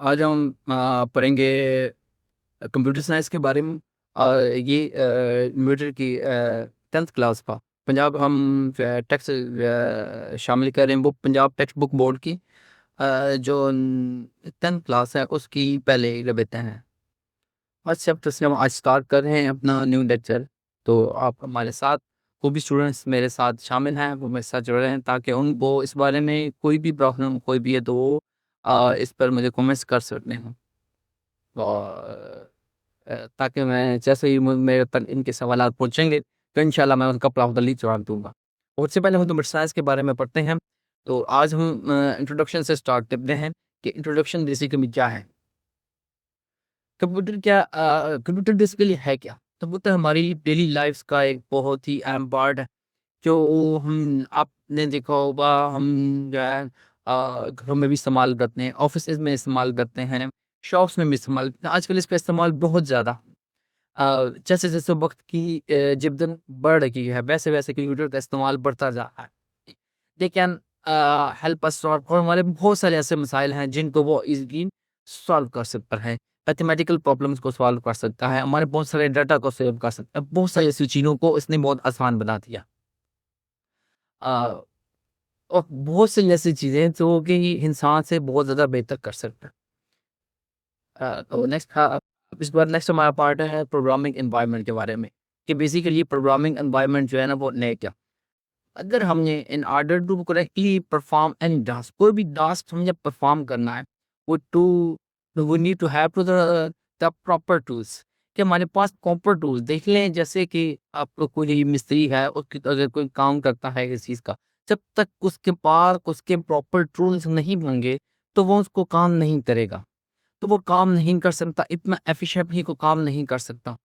आज हम पढ़ेंगे कंप्यूटर साइंस के बारे में। ये कंप्यूटर की 10th क्लास का पंजाब हम टेक्स्ट शामिल कर रहे हैं। वो पंजाब टेक्स्ट बुक बोर्ड की जो 10th क्लास है उसकी पहले लेते हैं। आज चैप्टर से हम आज स्टार्ट कर रहे हैं अपना न्यू लेक्चर। तो आप हमारे साथ, वो भी स्टूडेंट्स मेरे साथ शामिल हैं, वो मेरे साथ जुड़ रहे हैं ताकि उनको इस बारे में कोई भी प्रॉब्लम कोई भी है तो वो इस पर मुझे कमेंट्स कर सकते हैं। और ताकि मैं जैसे ही मेरे तक इनके सवाल पहुँचेंगे तो इंशाल्लाह मैं उनका प्रॉपरली जवाब दूंगा। और उससे पहले हम कंप्यूटर साइंस के बारे में पढ़ते हैं। तो आज हम इंट्रोडक्शन से स्टार्ट करते हैं कि इंट्रोडक्शन बेसिकली क्या है। कंप्यूटर बेसिकली है क्या? कंप्यूटर हमारी डेली लाइफ का एक बहुत ही अहम पार्ट है। जो हम आपने देखा होगा, हम जो है घरों में भी इस्तेमाल करते हैं, ऑफिसेज में इस्तेमाल करते हैं, शॉप्स में भी इस्तेमाल करते हैं। आजकल इसका इस्तेमाल बहुत ज़्यादा जैसे जैसे वक्त की जिद्दत बढ़ रही है वैसे वैसे कंप्यूटर का इस्तेमाल बढ़ता जा रहा है। They can help us solve, और हमारे बहुत सारे ऐसे मसाइल हैं जिनको वो इजीली सॉल्व कर सकता है। मैथमेटिकल प्रॉब्लम्स को सॉल्व कर सकता है, हमारे बहुत सारे डाटा को सेव कर सकता है, बहुत सारी ऐसी चीज़ों को इसने बहुत आसान बना दिया। अ, और बहुत सी ऐसी चीज़ें जो कि इंसान से बहुत ज़्यादा बेहतर कर सकता है। तो इस बार नेक्स्ट हमारा पार्ट है प्रोग्रामिंग एनवायरनमेंट के बारे में, कि बेसिकली प्रोग्रामिंग एनवायरनमेंट जो है ना वो है क्या। अगर हमने in order to correctly perform any task, कोई भी टास्क हमें जब परफॉर्म करना है, वो to we need to have to the proper tools, कि हमारे पास प्रॉपर टूल्स देख लें। जैसे कि आपको कोई मिस्त्री है, उसकी अगर कोई काम करता है किसी चीज़ का, जब तक उसके पास उसके प्रॉपर टूल्स नहीं होंगे तो वो उसको काम नहीं करेगा, तो वो काम नहीं कर सकता, इतना एफिशिएंटली को काम नहीं कर सकता।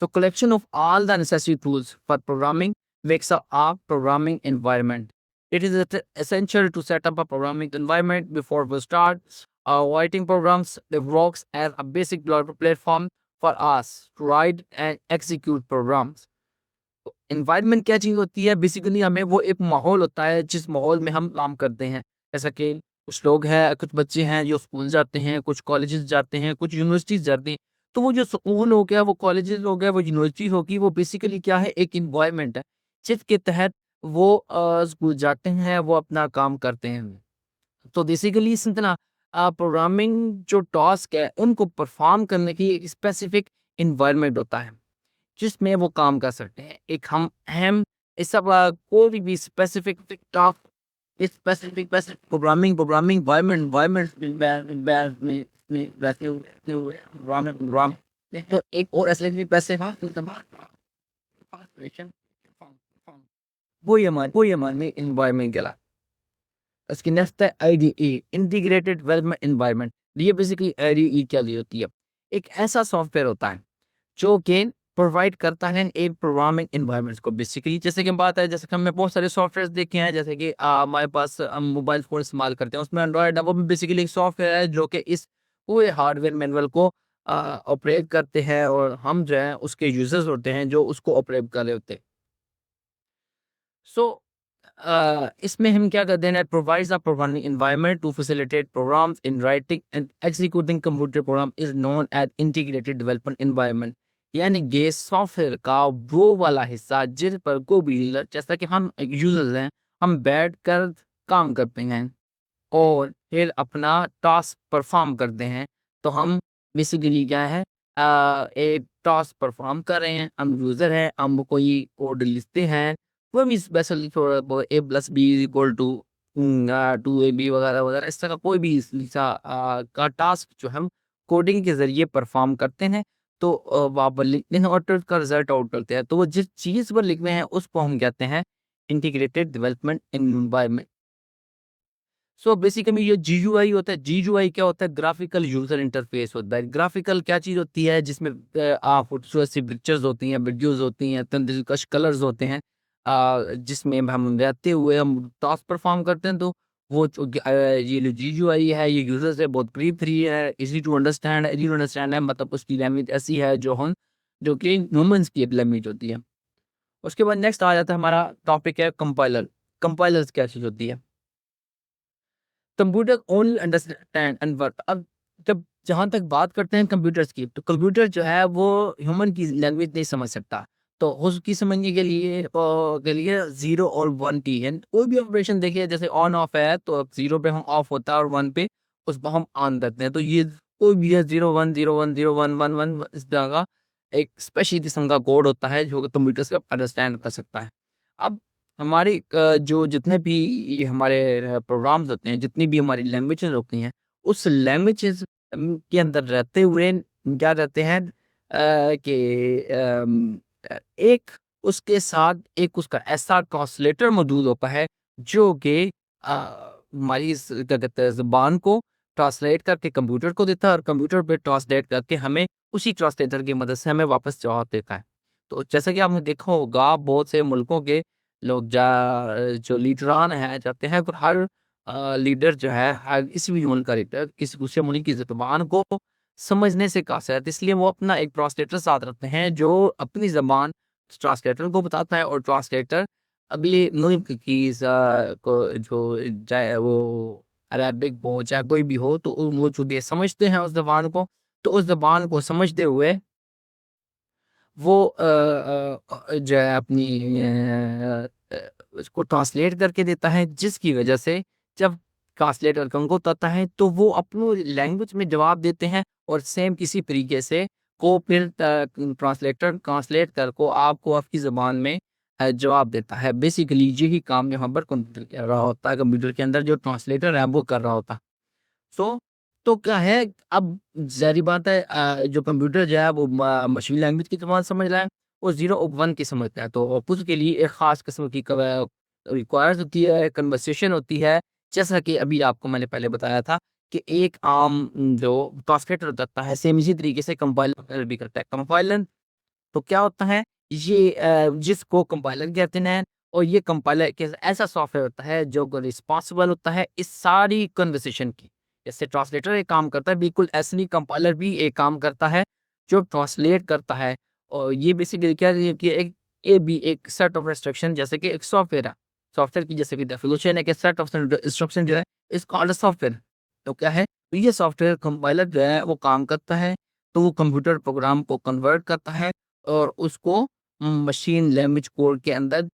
तो collection of all the necessary tools for programming makes a programming environment. It is essential to set up a programming environment before we start writing programs. It works as a basic platform for us to write and execute programs. Environment क्या चीज़ होती है? Basically हमें वो एक माहौल होता है जिस माहौल में हम काम करते हैं। जैसा कि कुछ लोग हैं, कुछ बच्चे हैं जो स्कूल जाते हैं, कुछ कॉलेजेस जाते हैं, कुछ यूनिवर्सिटीज़ जाते हैं। तो वो जो स्कूल हो गया, वो कॉलेजेस हो गया, वो यूनिवर्सिटी होगी, वो बेसिकली क्या है, एक एनवायरनमेंट है, जिसके तहत वो स्कूल जाते हैं, वो अपना काम करते हैं। तो बेसिकली इस तरह प्रोग्रामिंग जो टास्क है, उनको परफॉर्म करने की एक स्पेसिफिक एनवायरनमेंट होता है। जिसमें वो काम कर सकते हैं। एक हम अहम इस सब कोई भी specific top specific programming programming environment environment में रहते हुए प्रोग्राम तो एक और ऐसे पैसे वो ये हमारे एनवायरनमेंट कहलाता है। इसकी नेक्स्ट है आईडीई, इंटीग्रेटेड डेवलपमेंट एनवायरनमेंट। ये बेसिकली आईडीई क्या ली होती है? एक ऐसा सॉफ्टवेयर होता है जो कि प्रोवाइड करता है एक प्रोग्रामिंग एनवायरनमेंट्स को। बेसिकली जैसे कि बात है, जैसे कि हमने बहुत सारे सॉफ्टवेयर देखे हैं, जैसे कि हमारे पास हम मोबाइल फोन इस्तेमाल करते हैं, उसमें एंड्रॉयड है, वो भी बेसिकली एक सॉफ्टवेयर है जो कि इस पूरे हार्डवेयर मैनुअल को ऑपरेट करते हैं, और हम जो है उसके यूजर्स होते हैं जो उसको ऑपरेट कर रहे होते हैं। सो इसमें हम क्या करते हैं, provides a programming environment to facilitate programs in writing and executing computer program is known as integrated development environment. यानी कि सॉफ्टवेयर का वो वाला हिस्सा जिस पर को भी जैसा कि हम यूजर्स हैं, हम बैठ कर काम करते हैं और फिर अपना टास्क परफॉर्म करते हैं। तो हम बेसिकली क्या है, एक टास्क परफॉर्म कर रहे हैं, हम यूज़र हैं, हम कोई कोड लिखते हैं, वो भी स्पेशली थोड़ा बहुत A plus B is equal to 2ab वगैरह वगैरह, इस तरह का कोई भी लिखा का टास्क जो हम कोडिंग के ज़रिए परफॉर्म करते हैं। तो वहाँ पर लिखते हैं और उसका रिजल्ट आउट करते हैं। तो वो जिस चीज़ पर लिख रहे हैं उसको हम कहते हैं integrated development environment. So basically ये जीयूआई होता है। जीयूआई क्या होता है? ग्राफिकल यूजर इंटरफेस होता है। ग्राफिकल क्या चीज होती है? जिसमें आप खूबसूरत सी पिक्चर्स होती हैं, वीडियोस होती हैं, दिलकश कलर्स होते हैं, जिसमें हम रहते हुए हम टास्क परफॉर्म करते हैं। तो वो ये जो जीयूआई है, ये यूजर से बहुत करीब थ्री है, इजी टू अंडरस्टैंड है। इजी टू अंडरस्टैंड है मतलब उसकी लैंग्वेज ऐसी है जो कि ह्यूमंस की एक लैंग्वेज होती है। उसके बाद नेक्स्ट आ जाता है हमारा टॉपिक है कंपाइलर। कंपाइलर्स क्या चीज होती है? Computer only understand and work. अब जब जहाँ तक बात करते हैं कंप्यूटर्स की, तो कंप्यूटर जो है वो ह्यूमन की लैंग्वेज नहीं समझ सकता। तो उसकी समझने के लिए 0 और 1 की है। कोई भी ऑपरेशन देखिए, जैसे ऑन ऑफ है तो 0 पे हम ऑफ होता है और 1 पे उसको हम ऑन करते हैं। तो ये कोई भी है 0 1 0 1 0 1 1 1 इस तरह का एक स्पेशल किस्म का कोड होता है जो कंप्यूटर से अंडरस्टैंड कर सकता है। अब हमारी जो जितने भी ये हमारे प्रोग्राम्स होते हैं, जितनी भी हमारी लैंग्वेजेस होती हैं, उस लैंग्वेजेस के अंदर रहते हुए क्या रहते हैं कि एक उसके साथ एक उसका ऐसा ट्रांसलेटर मौजूद होता है जो कि हमारी क्या कहते हैं ज़ुबान को ट्रांसलेट करके कंप्यूटर को देता है और कंप्यूटर पे ट्रांसलेट करके हमें उसी ट्रांसलेटर की मदद से हमें वापस जवाब देता है। तो जैसा कि आपने देखा होगा, बहुत से मुल्कों के लोग जो लीडरान हैं जाते हैं, पर हर लीडर जो है हर किसी भी मुल्क का लीडर किसी दूसरे मुल्क की ज़ुबान को समझने से कासिर है। इसलिए वो अपना एक ट्रांसलेटर साथ रखते हैं जो अपनी ज़बान ट्रांसलेटर को बताता है और ट्रांसलेटर अगले मुल्क की को जो चाहे वो अरबिक हो चाहे कोई भी हो, तो वो चूंकि समझते हैं उस ज़बान को, तो उस ज़बान को समझते हुए वो जो है अपनी उसको ट्रांसलेट करके देता है, जिसकी वजह से जब ट्रांसलेटर को उनको होता है तो वो अपनी लैंग्वेज में जवाब देते हैं और सेम किसी तरीके से को फिर ट्रांसलेटर ट्रांसलेट कर को आपको आपकी ज़बान में जवाब देता है। बेसिकली यही काम यहाँ पर कंप्यूटर कर रहा होता है, कंप्यूटर के अंदर जो ट्रांसलेटर है वो कर रहा होता है। सो तो क्या है, अब ज़ाहिर-सी बात है जो कंप्यूटर जो है वो मशीन लैंग्वेज की ज़बान समझ रहा है, वो 0 और 1 की समझता है। तो उसके लिए एक ख़ास किस्म की रिक्वायर्स होती है, कन्वर्सेशन होती है। जैसा कि अभी आपको मैंने पहले बताया था कि एक आम जो ट्रांसलेटर करता है, सेम इसी तरीके से कंपाइलर भी करता है। कंपाइलर तो क्या होता है, ये जिसको कंपाइलर कहते हैं, और ये कंपाइलर एक ऐसा सॉफ्टवेयर होता है जो रिस्पॉन्सिबल होता है इस सारी कन्वर्सेशन की। जैसे ट्रांसलेटर एक काम करता है, बिल्कुल ऐसे ही कंपाइलर भी एक काम करता है जो ट्रांसलेट करता है। और ये बेसिकली क्या है कि एक ये भी एक सेट ऑफ इंस्ट्रक्शन जैसे कि एक सॉफ्टवेयर है। सॉफ्टवेयर की जैसे कि डेफिनेशन है कि सेट ऑफ इंस्ट्रक्शन जो है इज कॉल्ड अ सॉफ्टवेयर। तो क्या है, तो ये सॉफ्टवेयर कंपाइलर जो है वो काम करता है, तो वो कंप्यूटर प्रोग्राम को कन्वर्ट करता है और उसको मशीन लैंग्वेज कोड के अंदर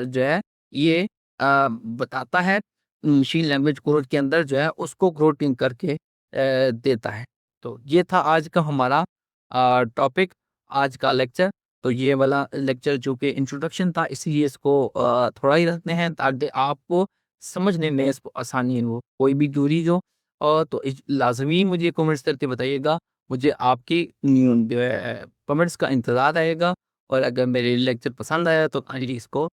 जो है ये बताता है। मशीन लैंग्वेज कोड के अंदर जो है उसको कोडिंग करके देता है। तो ये था आज का हमारा टॉपिक, आज का लेक्चर। तो ये वाला लेक्चर जो कि इंट्रोडक्शन था, इसलिए इसको थोड़ा ही रखते हैं ताकि आपको समझने में इसको आसानी हो। कोई भी क्वेरीज हो तो लाजमी मुझे कमेंट्स करके बताइएगा। मुझे आपकी जो है कमेंट्स का इंतज़ार रहेगा। और अगर मेरे लेक्चर पसंद आया तो काइंडली इसको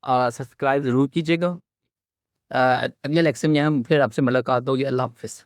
सब्सक्राइब ज़रूर कीजिएगा। अगले लेक्चर में हम फिर आपसे मुलाकात होगी। अल्लाह हाफ़िज़।